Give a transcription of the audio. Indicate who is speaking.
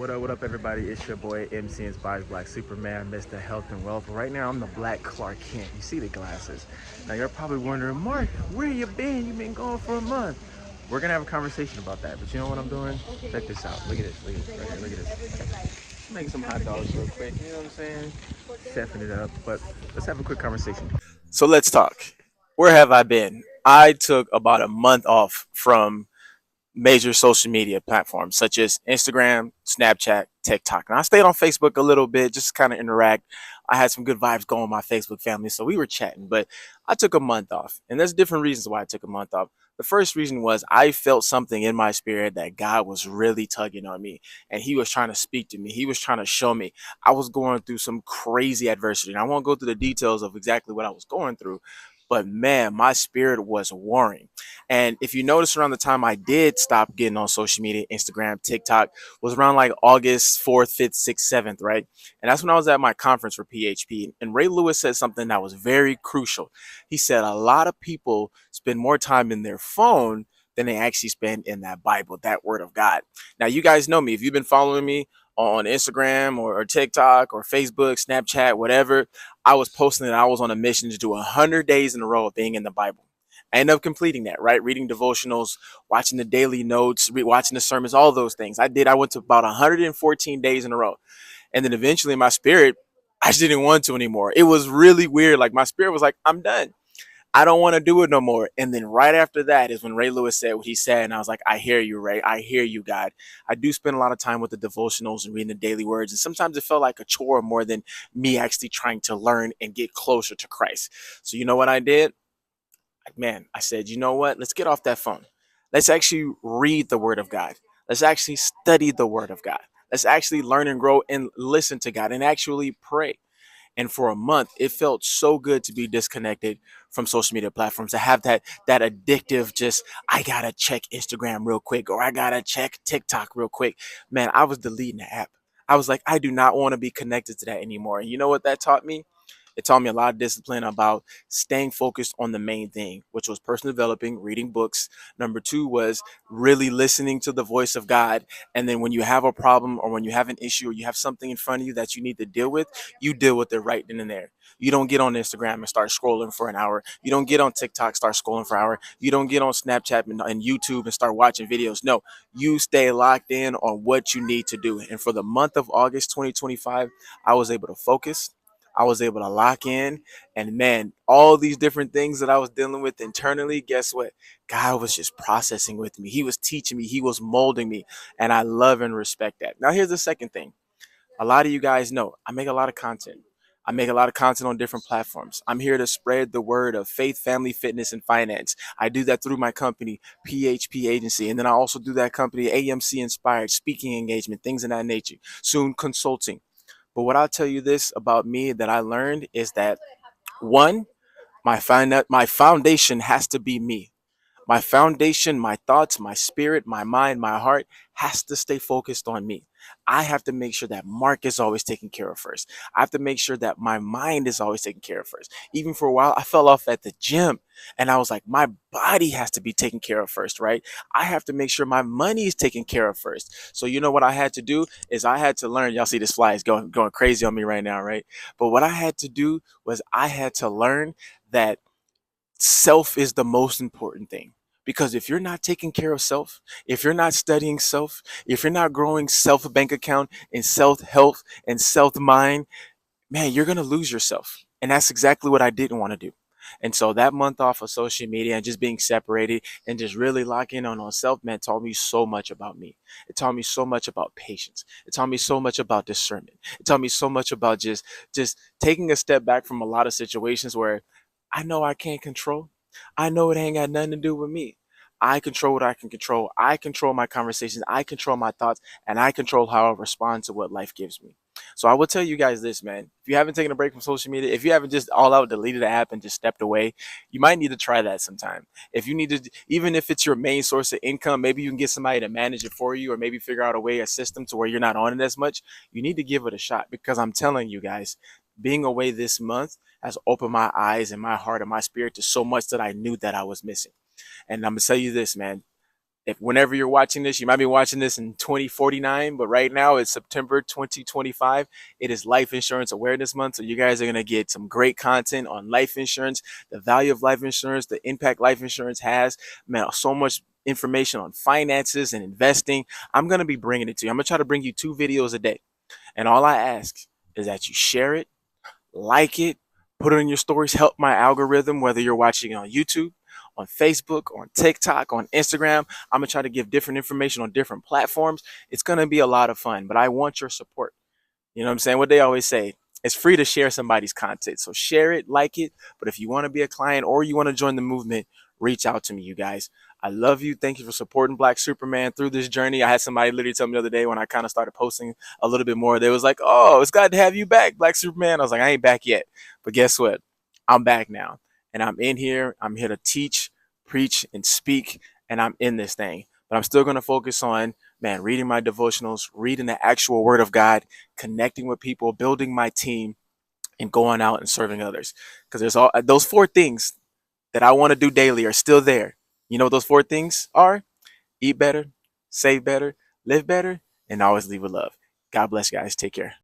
Speaker 1: What up, everybody? It's your boy MC Inspires Black Superman, Mr. Health and Wealth. Right now, I'm the Black Clark Kent. You see the glasses. Now, you're probably wondering, Mark, where you been? You've been gone for a month. We're gonna have a conversation about that. But you know what I'm doing? Check this out. Look at this. Look at this. Right here. Look at this. Make some hot dogs real quick. You know what I'm saying? Chefing it up. But let's have a quick conversation.
Speaker 2: So let's talk. Where have I been? I took about a month off from major social media platforms such as Instagram, Snapchat, TikTok. And I stayed on Facebook a little bit, just kind of interact. I had some good vibes going with my Facebook family, so we were chatting. But I took a month off, and there's different reasons why I took a month off. The first reason was I felt something in my spirit that God was really tugging on me, and He was trying to speak to me. He was trying to show me. I was going through some crazy adversity, and I won't go through the details of exactly what I was going through, but man, my spirit was warring. And if you notice, around the time I did stop getting on social media, Instagram, TikTok, was around like August 4th, 5th, 6th, 7th, right? And that's when I was at my conference for PHP. And Ray Lewis said something that was very crucial. He said a lot of people spend more time in their phone than they actually spend in that Bible, that word of God. Now, you guys know me. If you've been following me on Instagram or TikTok or Facebook, Snapchat, whatever, I was posting that I was on a mission to do 100 days in a row of being in the Bible. I ended up completing that, right? Reading devotionals, watching the daily notes, watching the sermons, all those things. I did. I went to about 114 days in a row. And then eventually my spirit, I just didn't want to anymore. It was really weird. Like my spirit was like, I'm done. I don't want to do it no more. And then right after that is when Ray Lewis said what he said. And I was like, I hear you, Ray. I hear you, God. I do spend a lot of time with the devotionals and reading the daily words. And sometimes it felt like a chore more than me actually trying to learn and get closer to Christ. So you know what I did? Man, I said, you know what? Let's get off that phone. Let's actually read the word of God. Let's actually study the word of God. Let's actually learn and grow and listen to God and actually pray. And for a month, it felt so good to be disconnected from social media platforms, to have that addictive, just I gotta check Instagram real quick or I gotta check TikTok real quick. Man, I was deleting the app. I was like, I do not want to be connected to that anymore. And you know what that taught me? It taught me a lot of discipline about staying focused on the main thing, which was personal developing, reading books. Number two was really listening to the voice of God. And then when you have a problem or when you have an issue or you have something in front of you that you need to deal with, you deal with it right then and there. You don't get on Instagram and start scrolling for an hour. You don't get on TikTok, start scrolling for an hour. You don't get on Snapchat and YouTube and start watching videos. No, you stay locked in on what you need to do. And for the month of August 2025, I was able to focus. I was able to lock in, and man, all these different things that I was dealing with internally, guess what? God was just processing with me. He was teaching me, He was molding me, and I love and respect that. Now, here's the second thing. A lot of you guys know I make a lot of content. I make a lot of content on different platforms. I'm here to spread the word of faith, family, fitness, and finance. I do that through my company, PHP Agency. And then I also do that company, AMC Inspired, speaking engagement, things of that nature, soon consulting. But what I'll tell you this about me that I learned is that one, my foundation has to be me. My foundation, my thoughts, my spirit, my mind, my heart has to stay focused on me. I have to make sure that Mark is always taken care of first. I have to make sure that my mind is always taken care of first. Even for a while, I fell off at the gym and I was like, my body has to be taken care of first, right? I have to make sure my money is taken care of first. So you know what I had to do is I had to learn. Y'all see this fly is going crazy on me right now, right? But what I had to do was I had to learn that self is the most important thing. Because if you're not taking care of self, if you're not studying self, if you're not growing self bank account and self health and self mind, man, you're going to lose yourself. And that's exactly what I didn't want to do. And so that month off of social media and just being separated and just really locking on self, man, taught me so much about me. It taught me so much about patience. It taught me so much about discernment. It taught me so much about just taking a step back from a lot of situations where I know I can't control. I know it ain't got nothing to do with me. I control what I can control. I control my conversations. I control my thoughts, and I control how I respond to what life gives me. So I will tell you guys this, man. If you haven't taken a break from social media, if you haven't just all out deleted the app and just stepped away, you might need to try that sometime. If you need to, even if it's your main source of income, maybe you can get somebody to manage it for you, or maybe figure out a way, a system to where you're not on it as much. You need to give it a shot because I'm telling you guys, being away this month has opened my eyes and my heart and my spirit to so much that I knew that I was missing. And I'm gonna tell you this, man. if whenever you're watching this, you might be watching this in 2049, but right now it's September 2025. It is Life Insurance Awareness Month. So you guys are going to get some great content on life insurance, the value of life insurance, the impact life insurance has. Man, so much information on finances and investing. I'm going to be bringing it to you. I'm going to try to bring you 2 videos a day. And all I ask is that you share it, like it, put it in your stories, help my algorithm, whether you're watching on YouTube, on Facebook, on TikTok, on Instagram. I'm gonna try to give different information on different platforms. It's gonna be a lot of fun, but I want your support. You know what I'm saying? What they always say, it's free to share somebody's content. So share it, like it. But if you want to be a client or you want to join the movement, reach out to me, you guys. I love you. Thank you for supporting Black Superman through this journey. I had somebody literally tell me the other day when I kind of started posting a little bit more, they was like, oh, it's glad to have you back, Black Superman. I was like, I ain't back yet. But guess what? I'm back now. And I'm in here. I'm here to teach, preach, and speak. And I'm in this thing. But I'm still going to focus on, man, reading my devotionals, reading the actual word of God, connecting with people, building my team, and going out and serving others. Because there's all those 4 things that I want to do daily are still there. You know what those 4 things are? Eat better, save better, live better, and always leave with love. God bless, guys. Take care.